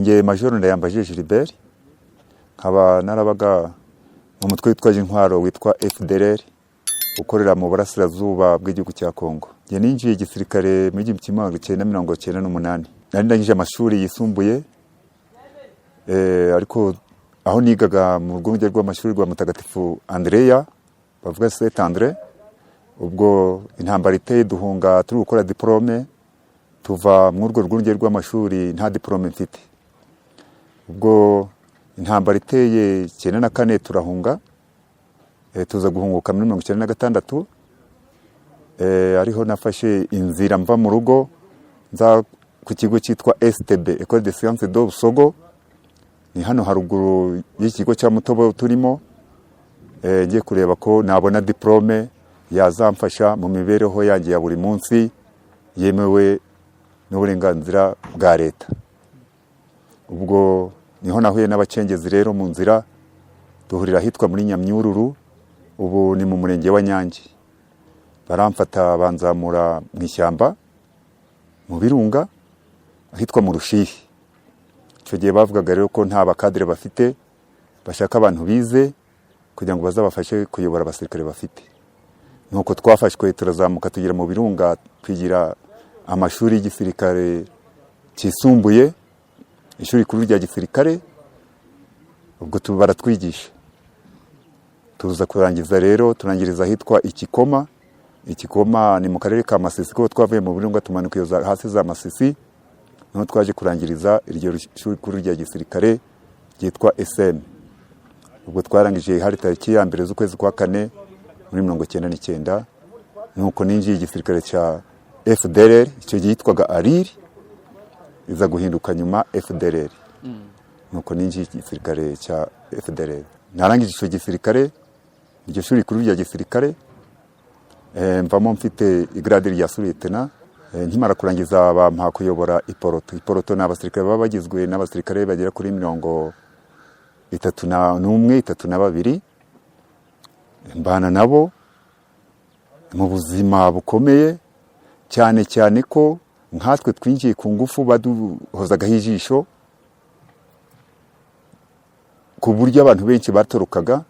Nge Major Ndayambaje Gilbert nkaba narabaga mu mutwe witwaje intwaro witwa FDLR ukorera mu burasirazuba bw'igihugu cya Kongo. Nge ninjiye igisirikare mu 1998 nari ndangije amashuri yisumbuye ariko aho nigaga mu rwunge rw'amashuri rwa Mutagatifu Andrea bavuga Saint André. Ubwo intambara iteye duhunga turi gukora diplome tuva mu rwo rwunge rw'amashuri nta diplome mfite. Ubwo intambara iteye 94 turahunga tuza guhunguka muri 1996 ariho nafashe inzira mva mu rugo nza ku kigo cyitwa STB École de Sciences de Busogo, ni hano haruguru y'ikigo cya Mutobo turimo. Ngiye kureba ko nabona diplome yazamfasha mu mibereho yanjye ya buri munsi yemewe n'uburenganzira bwa leta. Ubwo niho nahuye n'abacengezi rero mu nzira duhurira hitwa muri Nyamyururu, ubu ni mu murenge wa Nyange. Baramfata banzamura mu ishyamba mu birunga ahitwa mu Rushihi. Icyo gihe bavugaga rero ko nta bakadire bafite, bashaka abantu bize kugira ngo bazabafashe kuyobora abasirikare bafite. Nuko twafashwe turazamuka tugira mu birunga twigira amashuri y'igisirikare cyisumbuye, ishuri kuru rya gisirikare. Ubwo baratwigisha tuza kurangiza rero turangiriza hitwa Ikikoma. Ikikoma ni mu karere ka Masisi, ko twavuye mu birunga tumanuka hasi za Masisi, no twaje kurangiriza iryo shuri kuru rya gisirikare ryitwa SM. Ubwo twarangije hari tariki ya mbere z'ukwezi kwa 4 muri 1999. Nuko ninjiye igisirikare cya FDLR, icyo gitwaga ARIR, iza guhinduka nyuma FDLR. Nuko ninjiye igisirikare cya FDLR. Narangije icyo gisirikare, iryo shuri kuru rya gisirikare, mvamo mfite igrade rya Lieutenant. Nkimara kurangiza bampa kuyobora iporoto. Iporoto ni abasirikare baba bagizwe n'abasirikare bagera kuri 32. Mbana nabo mu buzima bukomeye cyane cyane ko nkatwe twinjiye ku ngufu baduhozagaho ijisho, ku buryo abantu benshi batorokaga,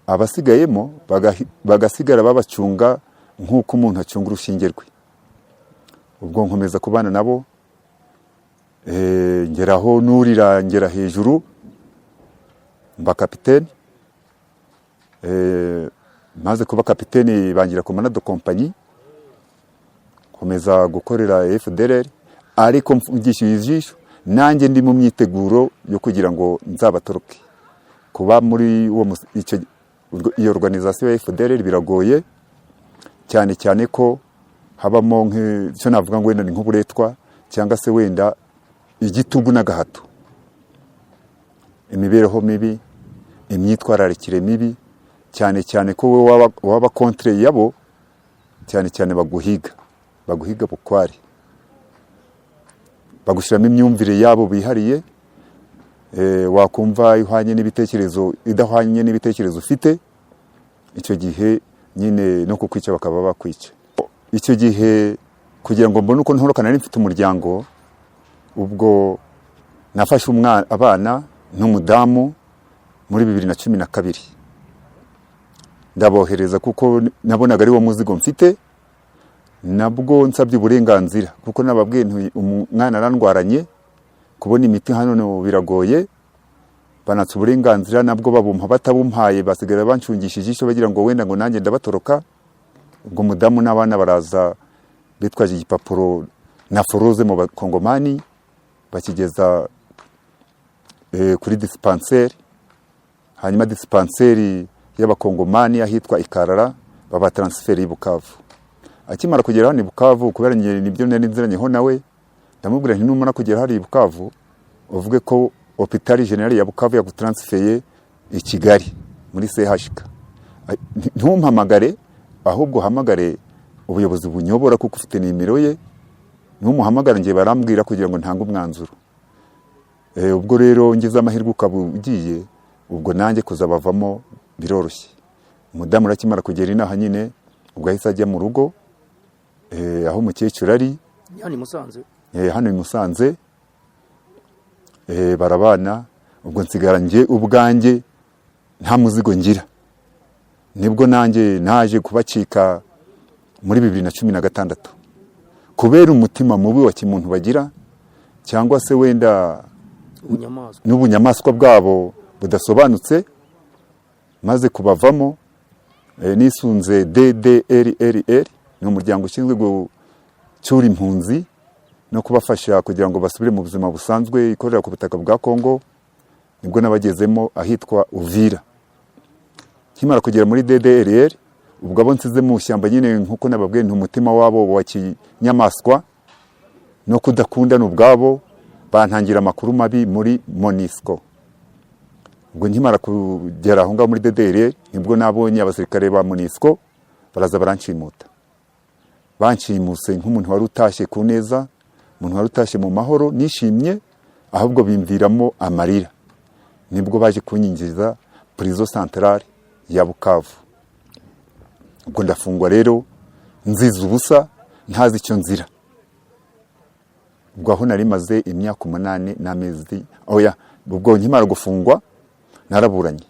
abasigayemo bagasigara babacunga nk'uko umuntu acunga urushinge rwe. Ubwo nkomeza kubana nabo, ngeraho nurira ngera hejuru mba kapiteni. Maze kuba kapiteni bangira komanda de compagnie, komeza gukorera FDLR, ariko mfungishije ijisho nanjye ndi mu myiteguro yo kugira ngo nzabatoroke. Kuba muri iyo organisation ya FDLR biragoye cyane cyane ko habamo nk'icyo navuga ngo wenda ni nk'uburetwa cyangwa se wenda igitugu n'agahato, imibereho mibi, imyitwararikire mibi, cyane cyane ko we waba contre yabo, cyane cyane baguhiga bukwari, bagushiramo imyumvire yabo bihariye, wakumva ihwanye n'ibitekerezo idahwanye n'ibitekerezo ufite, icyo gihe nyine no kukwica bakaba bakwica. Icyo gihe kugira ngo mbone uko ntoroka nari mfite umuryango, ubwo nafashe abana n'umudamu muri 2012 ndabohereza kuko nabonaga ari wo muzigo mfite. Nabwo nsabye uburenganzira kuko nababwiye umwana arandwaranye, kubona imiti hano biragoye, banatse uburenganzira nabwo babumpa, batabumpaye basigara banshungishije ijisho bagira ngo wenda ngo nanjye ndabatoroka. Ubwo mudamu n'abana baraza bitwaje igipapuro na foroze mu bakongomani, bakigeza kuri dispensaire. Hanyuma dispensaire y'abakongomani ahitwa Ikarara baba transfer i Bukavu. Akimara kugera hano i Bukavu, kubera nibyo nari nziranyeho nawe, ndamubwira nti numara kugera hari i Bukavu uvuge ko hôpital general ya Bukavu yagutransfeye i Kigali muri CHK. Ntumpamagare, ahubwo hamagare ubuyobozi bunyobora kuko ufite nimero ye, numuhamagara ngiye barambwira kugira ngo ntanga umwanzuro. Ubwo rero ngize amahirwe ukabugiye, ubwo nanjye kuzabavamo biroroshye. Umudamu rakimara kugera inaha nyine, ubwo ahise ajya mu rugo aho umukecuru ari hano i Musanze. Hano i Musanze. barabana. Ubwo nsigara nje ubwanjye nta muzigo ngira. Nibwo nanjye naje kubacika muri 2016 kubera umutima mubi wa kimuntu bagira, cyangwa se wenda n'ubunyamaswa bwabo budasobanutse, maze kubavamo. Nisunze DDRRR, ni umuryango ushinzwe gucyura impunzi no kubafasha kugira ngo basubire mu buzima busanzwe, ikorera ku butaka bwa Kongo. Nibwo nabagezemo ahitwa Uvira. Kimara kugera muri DDRR, ubwo abo nsize mu shyamba nyine nkuko nababwiye, umutima wabo wa kinyamaswa no kudakundana ubwabo, bantangira amakuru mabi muri MONUSCO. Ubwo nkimara kugera aho ngaho muri DDRR, nibwo nabonye abasirikare ba MONUSCO baraza baranshimuta. Banshimuse nk'umuntu wari utashye ku neza, umuntu wari utashye mu mahoro nishimye, ahubwo bimviramo amarira. Nibwo baje kunyinjiza prison centrale ya Bukavu. Ubwo ndafungwa rero nziza ubusa, ntazi icyo nzira. Ubwo aho nari maze imyaka 8 n'amezi, ubwo nkimara gufungwa naraburanye.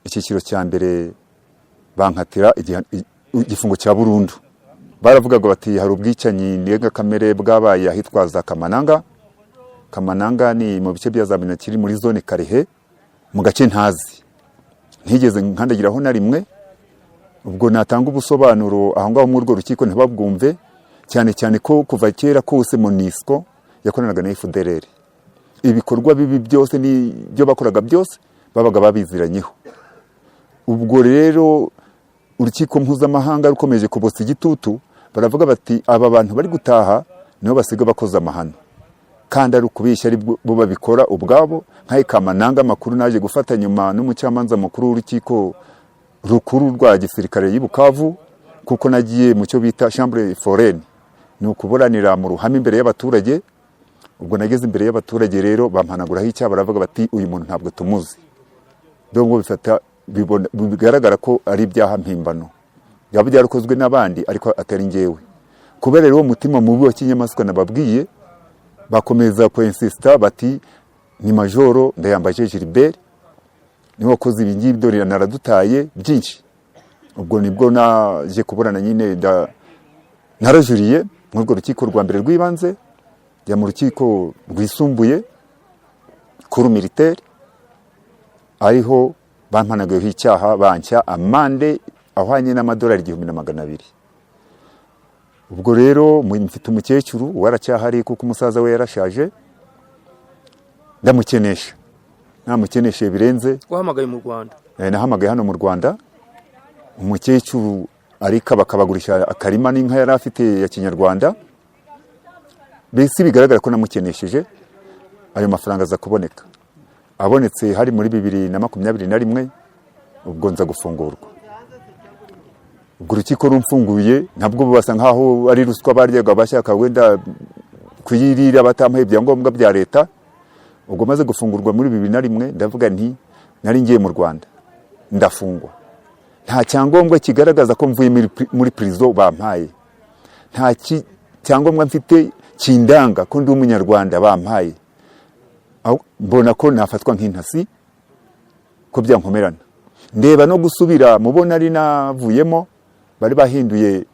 Icyiciro cya mbere bankatira igifungo cya burundu. Baravugaga bati hari ubwicanyi ndenga kamere bwabaye ahitwa za Kamananga. Kamananga ni mu bice bya Zamina kiri muri zone Karehe, mu gace ntazi. Ntigeze nkandagiraho na rimwe. Ubwo natanga ubusobanuro aho ngaho mu rwo rukiko ntibabwumve, cyane cyane ko kuva kera kose MONUSCO yakoranaga na FDLR. Ibikorwa bibi byose ni byo bakoraga byose babaga babiziranyeho. Ubwo rero urukiko mpuzamahanga rukomeje kubotsa igitutu, baravuga bati aba bantu bari gutaha niho basiga bakoza amahano, kandi ari ukubishya ari bo babikora ubwabo. Nkaye Kamananga makuru naje gufata nyuma n'umucamanza mukuru w'urukiko rukuru rwa gisirikare y'Ibukavu, kuko nagiye mu cyo bita chambre foraine, ni ukuburanira mu ruhame imbere y'abaturage. Ubwo nageze imbere y'abaturage rero bampanaguraho icyaha, baravuga bati uyu muntu ntabwo tumuzi. Dongo bifata bigaragara ko ari ibyaha mpimbano, yaba byarakozwe n'abandi ariko atari ngewe. Kubera rero umutima mubi wa kinyamaswa nababwiye, bakomeza insista bati ni Majoro Ndayambaje Gilbert niwe wakoze ibi ngibi, dore naradutaye byinshi. Ubwo nibwo naje kuburana nyine narajuriye mu rwo rukiko rwa mbere rw'ibanze, ya mu rukiko rwisumbuye kuru militaire, ariho bampanagayeho icyaha, banshya amande ahwanye n'amadolari 1200. Ubwo rero mfite umukecuru waracyahari kuko umusaza we yarashaje, ndamukenesha. Namukeneshe birenze. Wahamagaye mu Rwanda? Nahamagaye hano mu Rwanda. Umukecuru ariko bakabagurisha akarima n'inka yari afite ya Kinyarwanda. Bese bigaragara ko namukenesheje. Ayo mafaranga aza kuboneka. Abonetse hari muri 2021, ubwo nza gufungurwa. Ubwo urukiko rumfunguye ntabwo basa nkaho ari ruswa baryaga bashaka wenda kuyirira batampaye ibyangombwa bya leta. Ubwo maze gufungurwa muri 2001, ndavuga nti nari ngiye mu Rwanda ndafungwa, nta cyangombwa kigaragaza ko mvuye muri prison bampaye, nta cyangombwa mfite kindanga ko ndi umunyarwanda bampaye. Mbona ko nafatwa nk'intasi, ko byankomerana. Ndeba no gusubira mubona ari navuyemo, bari bahinduye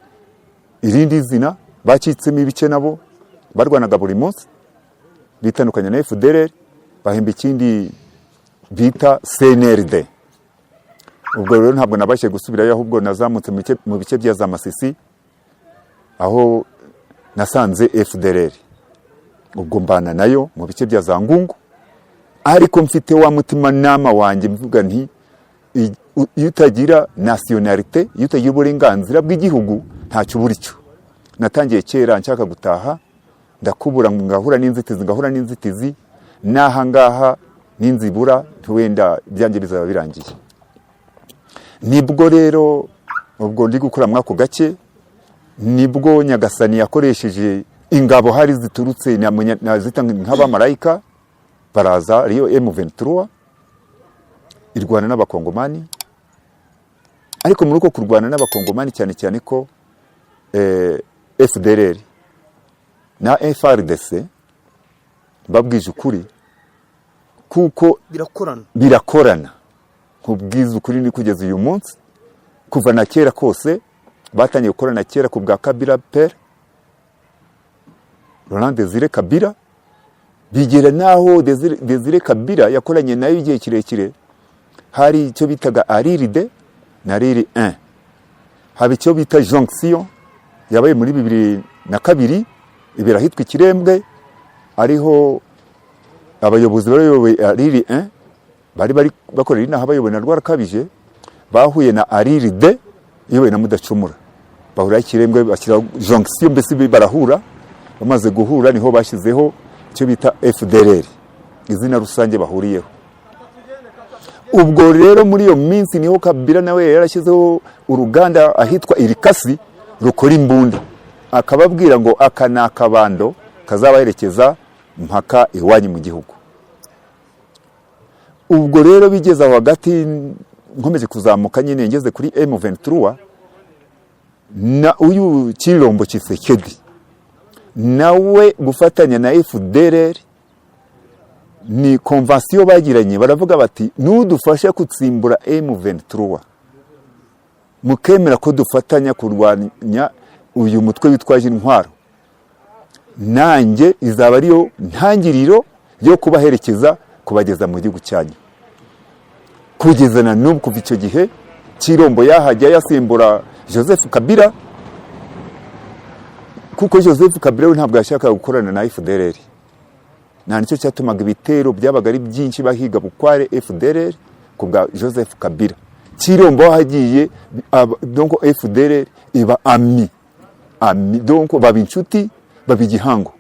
irindi zina, bacitsemo ibice nabo, barwanaga buri munsi, bitandukanye na FDLR, bahimba ikindi bita CNRD. Ubwo rero ntabwo nabashe gusubirayo, ahubwo nazamutse mu bice bya za Masisi, aho nasanze FDLR. Ubwo mbana nayo mu bice bya za Ngungu, ariko mfite wa mutima nama wanjye mvuga nti iyo utagira nationalité, iyo utagira uburenganzira bw'igihugu ntacyo buri cyo. Natangiye kera nshaka gutaha, ndakubura ngahura n'inzitizi, naha ngaha n'inzibura wenda byanjye bizaba birangiye. Nibwo rero ubwo ndi gukura mwako gake, nibwo Nyagasani yakoresheje ingabo hari ziturutse nazita nk'abamarayika, baraza ariyo M23 irwana n'abakongomani. Ariko muri uko kurwana n'abakongomani cyane cyane ko FDLR na FARDC babwije ukuri kuko birakorana kubwiza ukuri ni kugeza uyu munsi kuva na kera kose batangiye gukorana kera ku bwa Kabila père Laurent Désiré Kabila bigera naho Désiré Kabila yakoranye nayo igihe kirekire hari icyo bitaga Ariride na Riri 1 haba icyo bita jonction yabaye muri 2002 ibera hitwa Ikirembwe ariho abayobozi bayoboye Riri 1 bari bakorera inaha bayoboye na Rwarakabije bahuye na Ariride iyoboye na Mudacumura bahura Ikirembwe bashyira jonction mbese barahura bamaze guhura niho bashyizeho icyo bita FDLR izina rusange bahuriyeho. Ubwo rero muri iyo minsi niho Kabila nawe yarashyizeho uruganda ahitwa Irikasi rukora imbunda akababwira ngo aka ni akabando kazabaherekeza mpaka iwanyu mu gihugu. Ubwo rero bigeze aho hagati nkomeje kuzamuka nyine ngeze kuri M23 na uyu Kirombo Tshisekedi nawe gufatanya na FDLR ni konvansiyo bagiranye baravuga bati nudufasha kutsimbura M23 mukemera ko dufatanya kurwanya uyu mutwe witwaje intwaro nanjye izaba ariyo ntangiriro yo kubaherekeza kubageza mu gihugu cyanyu. Kugezana n'ubu kuva icyo gihe Kirombo yahajya yasimbura Joseph Kabila kuko Joseph Kabila ntabwo yashaka gukorana na FDLR. Nta nicyo cyatumaga ibitero byabaga ari byinshi bahiga bukware FDLR kubwa Joseph Kabila. Kirombo hagiye donc FDLR iba ami donc baba inshuti baba igihango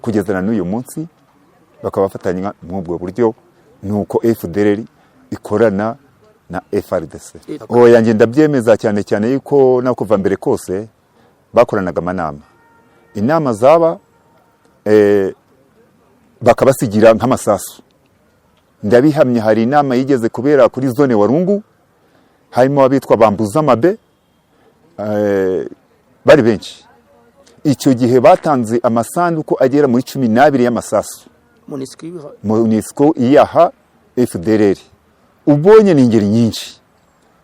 kugezana n'uyu munsi bakaba bafatanya mu bwo buryo nuko FDLR ikorana na FRDC. Yanjye ndabyemeza cyane cyane yuko nakuva mbere kose bakoranaga amanama. Inama zaba bakabasigira nk'amasasu. Ndabihamye hari inama yigeze kubera kuri zone Warungu harimo abitwa Bambuza Mabe bari benshi. Icyo gihe batanze amasanduku agera muri 12 y'amasasu. MONUSCO iyaha FDLR. Ubonye ni ingeri nyinshi.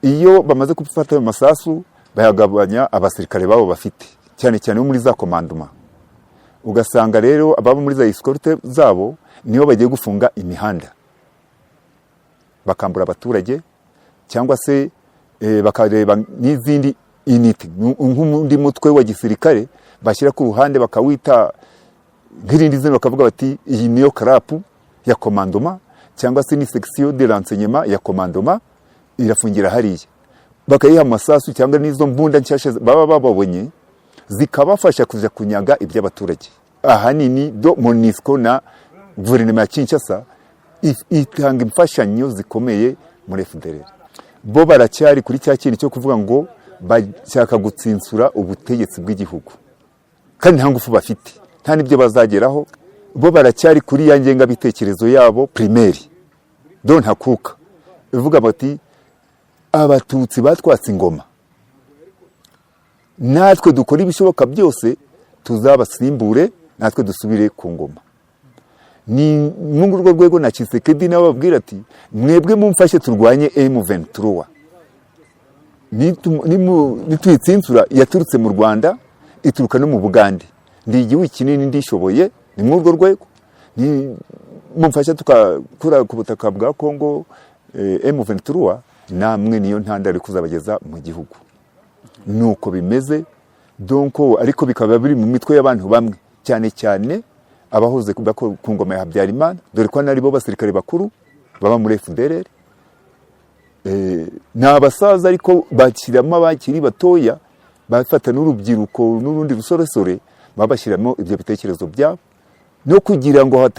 Iyo bamaze gufata ayo masasu bayagabanya abasirikare babo bafite cyane cyane muri za komandoma. Ugasanga rero ababa muri za escorte zabo niyo bagiye gufunga imihanda bakambura abaturage cyangwa se bakareba n'izindi unit nk'undi mutwe wa gisirikare bashyira ku ruhande bakawita nk'irindi zino bakavuga bati iyi niyo karapu ya komandoma cyangwa se ni section de renseignement ya komandoma irafungira hariya bakayiha amasasu cyangwa n'izo mbunda nshyashya baba babonye zikabafasha kuja kunyaga iby'abaturage. Ahanini do MONUSCO na guverinoma ya Kinshasa itanga imfashanyo zikomeye muri FDLR. Bo baracyari kuri cya kintu cyo kuvuga ngo bashaka gutsinsura ubutegetsi bw'igihugu kandi nta ngufu bafite nta nibyo bazageraho. Bo baracyari kuri ya ngenga bitekerezo yabo primaire don hakuka ivuga bati abatutsi batwatse ingoma natwe dukora ibishoboka byose tuzabasimbure natwe dusubire ku ngoma. Ni mu rwo rwego na Tshisekedi nababwira ati mwebwe mumfashe turwanye M23 nitwitsinsura yaturutse mu Rwanda ituruka no mu Bugande ndi igihugu kinini ndishoboye ni mu rwo rwego ni mumfasha tukakura ku butaka bwa Kongo M23 namwe niyo ntandaro kuzabageza mu gihugu. Nuko bimeze donc ariko bikaba biri mu mitwe y'abantu bamwe cyane cyane abahoze ku ngoma ya Habyarimana dore ko nari bo basirikare bakuru baba muri FDLR n'abasaza ariko bakiramo abakiri batoya bafata n'urubyiruko n'urundi rusoresore babashyiramo ibyo bitekerezo byabo no kugira ngo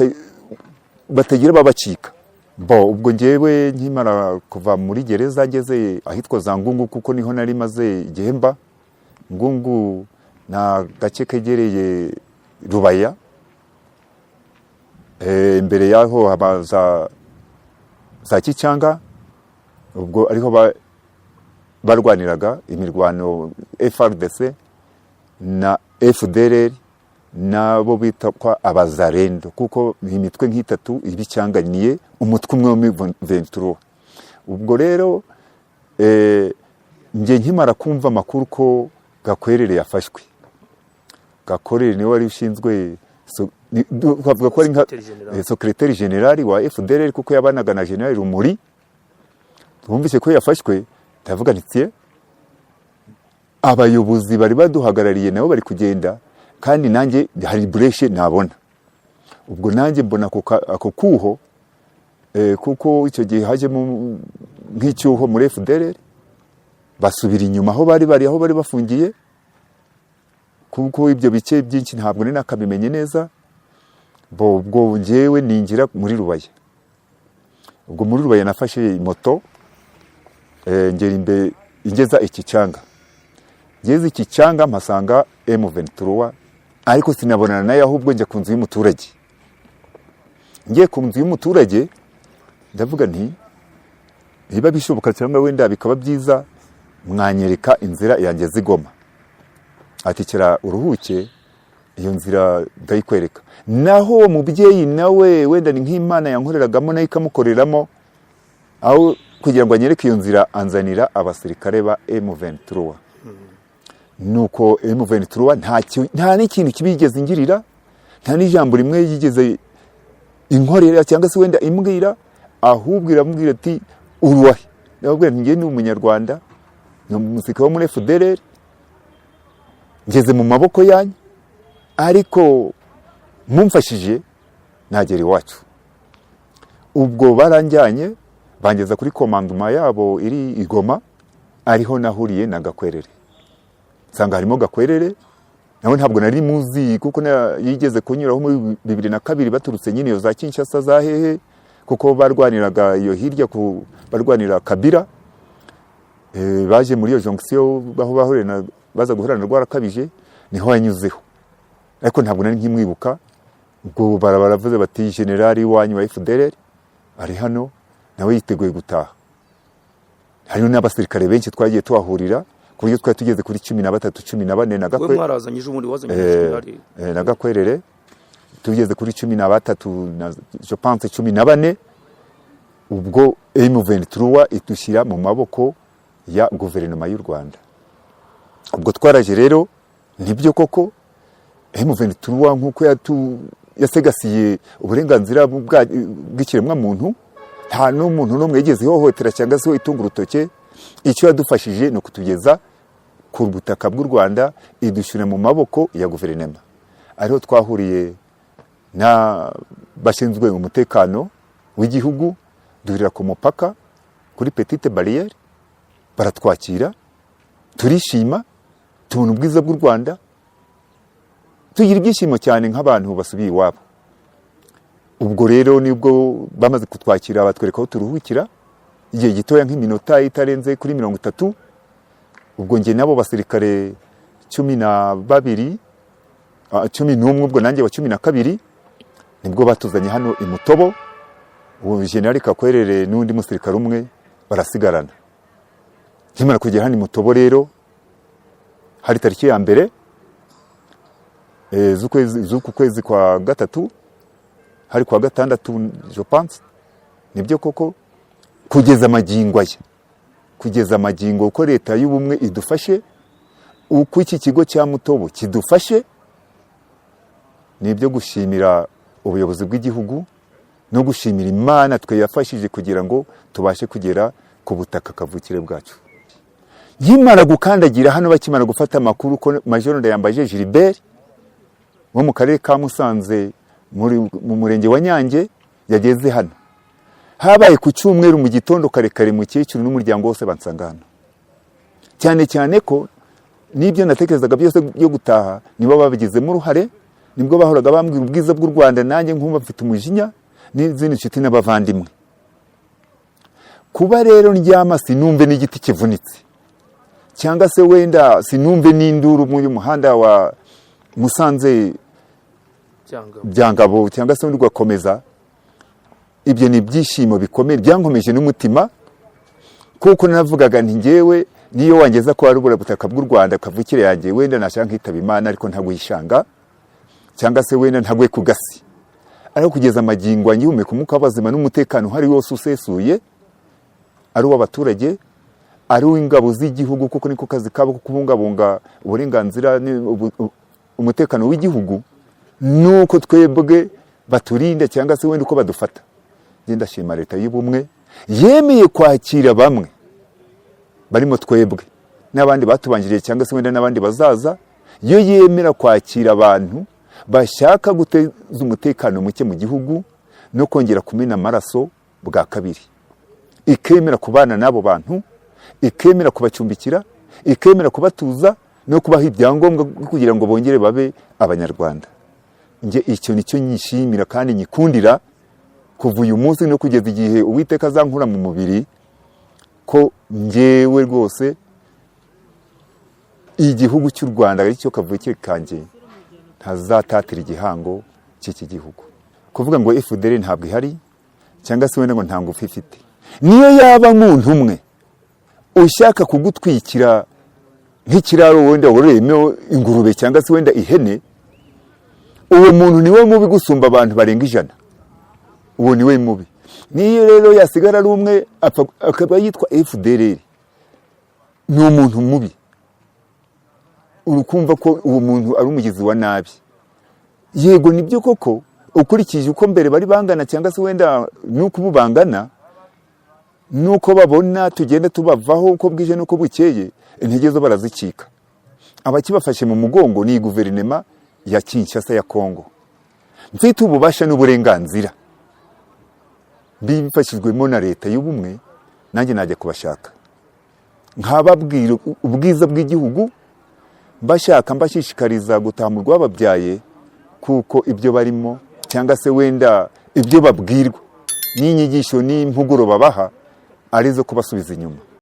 batagira babacika. Ubwo ngewe nkimara kuva muri gereza ngeze ahitwa za Ngungu kuko niho nari maze igihemba. Ngungu na gace kegereye Rubaya imbere yaho habaza za Kicyanga ubwo ariho barwaniraga imirwano FRDC na FDLR nabo bita kwa abazarendo kuko imitwe nk'itatu ibicanganiye umutwe umwe wa M23. Ubwo rero nge nkimara kumva amakuru ko Gakwerere yafashwe. Gakwerere niwe wari ushinzwe twavuga ko ari nka secrétaire général wa FDLR kuko yabanaga na General Rumuri. Twumvise ko yafashwe ndavuga nti abayobozi bari baduhagarariye nabo bari kugenda kandi nanjye hari breshe nabona. Ubwo nanjye mbona ako kuho kuko icyo gihe haje mu nk'icyuho muri FDLR basubira inyuma aho bari bafungiye kuko ibyo bice byinshi ntabwo ni nakabimenye neza. Ubwo njyewe ningira muri Rubaya. Ubwo muri Rubaya nafashe moto ngera imbere ingeza Ikicanga. Ngeze Ikicanga mpasanga M23 ariko sinabonana nayo ahubwo njya ku nzu y'umuturage. Ngiye ku nzu y'umuturage ndavuga nti niba bishoboka cyangwa wenda bikaba byiza mwanyereka inzira yanjye zigoma. Ati kera uruhuke iyo nzira ndayikwereka. Naho mubyeyi nawe wenda ni nk'Imana yankoreragamo nayo ikamukoreramo aho kugira ngo anyereke iyo nzira anzanira abasirikare ba M23. Nuko M23 nta n'ikintu kibigeze ngirira, nta n'ijambo rimwe yigeze inkorera cyangwa se wenda imbwira, ahubwo iramubwira ati uruwahe. Ndababwira nti ngiye ni umunyarwanda, ni umusirikare wo muri FDLR, ngeze mu maboko yanyu ariko mumfashije nagera iwacu. Ubwo baranjyanye bangeza kuri commandement yabo iri Igoma, ariho nahuriye na Gakwerere. Sanga harimo Gakwerere nawe ntabwo nari muzi kuko yigeze kunyuraho muri 2002 baturutse nyine yo za Kinshasa za hehe kuko barwaniraga iyo hirya barwanira Kabira. Baje muri iyo jonction baho bahurena baza guhurana rwarakabije niho yanyuzeho ariko ntabwo nari nkimwibuka. Ubwo baravuze bati generali wanyu wa FDLR ari hano nawe yiteguye gutaha. Hari n'abasirikare benshi twagiye tuhahurira ku buryo twari tugeze kuri 13 14 na Gakwerere. Mwarazanyije ubundi wazanye generali na Gakwerere tugeze kuri 13 na je pense 14. Ubwo M23 itushyira mu maboko ya guverinoma y'u Rwanda. Ubwo twaraje rero nibyo koko M23 nkuko yasegasiye uburenganzira bw'ikiremwa muntu, nta n'umuntu n'umwe yigeze hohotera cyangwa se itunga urutoke. Icyo yadufashije no kutugeza ku butaka bw'u Rwanda idushyira mu maboko ya guverinoma. Ariho twahuriye na bashinzwe umutekano w'igihugu, duhurira ku mupaka kuri Petite Barriere, baratwakira turishima, tubona ubwiza bw'u Rwanda, tugira ibyishimo cyane nk'abantu basubiye iwabo. Ubwo rero nibwo bamaze kutwakira batwereka aho turuhukira igihe gitoya nk'iminota itarenze kuri 30. Ubwo nge nabo basirikare 12 11 ubwo nanjye wa 12 nibwo batuzanye hano i Mutobo. Uwo General Gakwerere n'undi musirikare umwe barasigarana. Kimara kugera hano i Mutobo rero hari tariki ya mbere z'uku kwezi kwa gatatu, hari kwa gatandatu je pense. Nibyo koko kugeza magingo uko leta y'ubumwe idufashe, uko iki kigo cya Mutobo kidufashe, nibyo gushimira ubuyobozi bw'igihugu no gushimira Imana twe yafashije kugira ngo tubashe kugera ku butaka kavukire bwacu. Nkimara gukandagira hano bakimara gufata amakuru ko Major Ndayambaje Gilbert wo mu karere ka Musanze mu murenge wa Nyange yageze hano, habaye ku cyumweru mu gitondo karekare mu cyiciro n'umuryango wose bansanga hano. Cyane ko nibyo natekerezaga byose byo gutaha nibo babigizemo uruhare, nibwo bahoraga bambwira ubwiza bw'u Rwanda, nanjye nkumva mfite umujinya n'izindi nshuti n'abavandimwe. Kuba rero ndyama sinumve n'igiti kivunitse cyangwa se wenda sinumve n'induru mu muhanda wa Musanze Byangabo cyangwa se undi gakomeza, ibyo ni byishimo bikomeye byankomeje n'umutima, kuko navugaga nti ngewe niyo wangeza ko ari ubura butaka bw'u Rwanda kavukire yanjye wenda nashaka nkitaba Imana ariko ntagwishanga, cyangwa se wenda ntagwe ku gasi, ariko kugeza amagingo angihumeka umwuka w'abazima n'umutekano uhari wose usesuye, ari uw'abaturage, ari uw'ingabo z'igihugu, kuko niko kazi kabo kubungabunga uburenganzira umutekano w'igihugu, nuko twebwe baturinda cyangwa se wenda uko badufata. Ngenda shima leta y'ubumwe yemeye kwakira bamwe barimo twebwe n'abandi batubanjiriye cyangwa se wenda n'abandi bazaza, yo yemera kwakira abantu bashaka guteza umutekano muke mu gihugu no kongera kumena amaraso bwa kabiri, ikemera kubana n'abo bantu, ikemera kubacumbikira, ikemera kubatuza no kubaha ibyangombwa kugira ngo bongere babe abanyarwanda. Nge icyo nicyo nyishimira kandi nyikundira kuva uyu munsi no kugeza igihe Uwiteka azankura mu mubiri, ko ngewe rwose igihugu cy'u Rwanda ari cyo kavukire kanjye ntazatatira igihango cy'iki gihugu. Kuvuga ngo FDL ntabwo ihari cyangwa se wenda ngo nta ngufu ifite, niyo yaba umuntu umwe ushaka kugutwikira nk'ikiraro wenda wororeyemo ingurube cyangwa se wenda ihene, uwo muntu niwe mubi gusumba abantu barenga 100. Uwo niwe mubi. Niyo rero yasigara ari umwe akaba yitwa FDL, ni umuntu mubi. Urukumva ko uwo muntu ari umugizi wa nabi. Yego nibyo koko, ukurikije uko mbere bari bangana cyangwa se wenda nuko bubangana, nuko babona tugenda tubavaho uko bwije nuko bukeye, intege zo barazicika. Abakibafashe mu mugongo ni guverinema ya Kinshasa ya Kongo. Mfite ububasha n'uburenganzira, bifashijwemo na leta y'ubumwe, nanjye najya kubashaka nkababwira ubwiza bw'igihugu, bashaka mbashishikariza gutaha mu rwababyaye, kuko ibyo barimo cyangwa se wenda ibyo babwirwa n'inyigisho n'impuguro babaha arizo kubasubiza inyuma.